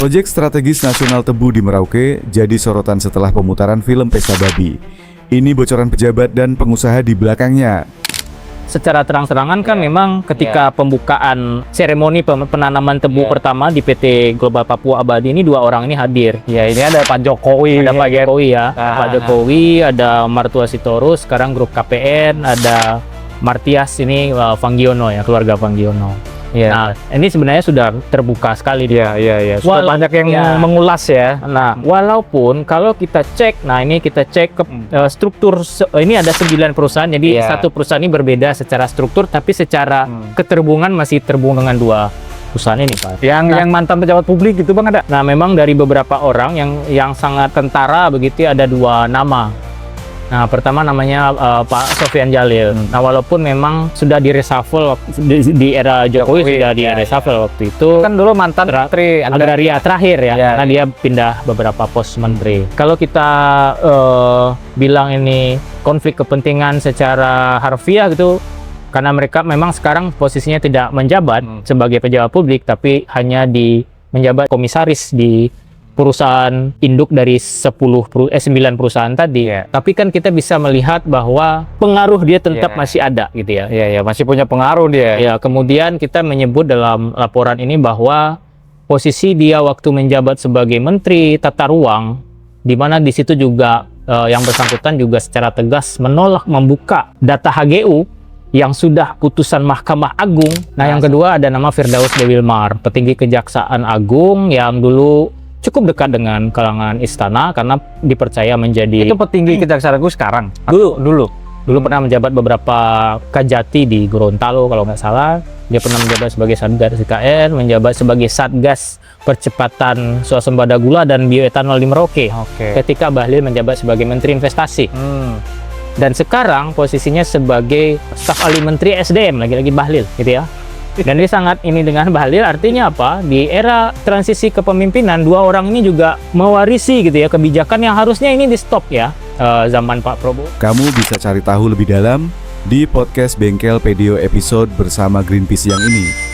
Proyek strategis nasional Tebu di Merauke jadi sorotan setelah pemutaran film Pesta Babi. Ini bocoran pejabat dan pengusaha di belakangnya. Secara terang-terangan kan memang ketika pembukaan seremoni penanaman tebu pertama di PT Global Papua Abadi ini dua orang ini hadir. Ya, ini ada Pak Jokowi. Ada Pak Jokowi ya, Pak Jokowi, ada Martua Sitorus, sekarang grup KPN, ada Martias ini Vanggiono ya, keluarga Vanggiono. Ya. Nah, ini sebenarnya sudah terbuka sekali. Ya. Sudah banyak yang mengulas ya. Nah, walaupun kalau kita cek, nah ini kita cek ke struktur, ini ada 9 perusahaan, jadi satu perusahaan ini berbeda secara struktur, tapi secara keterhubungan masih terhubung dengan dua perusahaan ini, Pak. Yang mantan pejabat publik gitu Bang ada? Nah, memang dari beberapa orang yang sangat kentara begitu ada dua nama. Nah, pertama namanya Pak Sofyan Jalil. Nah, walaupun memang sudah di-reshuffle di era Jokowi sudah di-reshuffle waktu itu. Kan dulu mantan menteri agraria terakhir ya. Nah, dia pindah beberapa pos menteri. Kalau kita bilang ini konflik kepentingan secara harfiah gitu, karena mereka memang sekarang posisinya tidak menjabat sebagai pejabat publik, tapi hanya menjabat komisaris di perusahaan induk dari 9 perusahaan tadi. Tapi kan kita bisa melihat bahwa pengaruh dia tetap masih ada gitu ya. Iya, masih punya pengaruh dia. Ya, kemudian kita menyebut dalam laporan ini bahwa posisi dia waktu menjabat sebagai Menteri Tata Ruang, di mana di situ juga yang bersangkutan juga secara tegas menolak membuka data HGU yang sudah putusan Mahkamah Agung. Nah, yang kedua ada nama Firdaus Dewilmar, petinggi Kejaksaan Agung yang dulu cukup dekat dengan kalangan istana karena dipercaya menjadi itu petinggi Kejaksaan Agung sekarang. Dulu pernah menjabat beberapa kajati di Gorontalo kalau nggak salah. Dia pernah menjabat sebagai Satgas IKN, menjabat sebagai Satgas Percepatan Swasembada Gula dan Bioetanol di Merauke. Ketika Bahlil menjabat sebagai Menteri Investasi. Dan sekarang posisinya sebagai staf ahli Menteri SDM, lagi-lagi Bahlil gitu ya. Dan dia sangat ini dengan Bahlil, artinya apa? Di era transisi kepemimpinan, dua orang ini juga mewarisi gitu ya kebijakan yang harusnya ini di stop ya zaman Pak Prabowo. Kamu bisa cari tahu lebih dalam di podcast Bengkel Pedio episode bersama Greenpeace yang ini.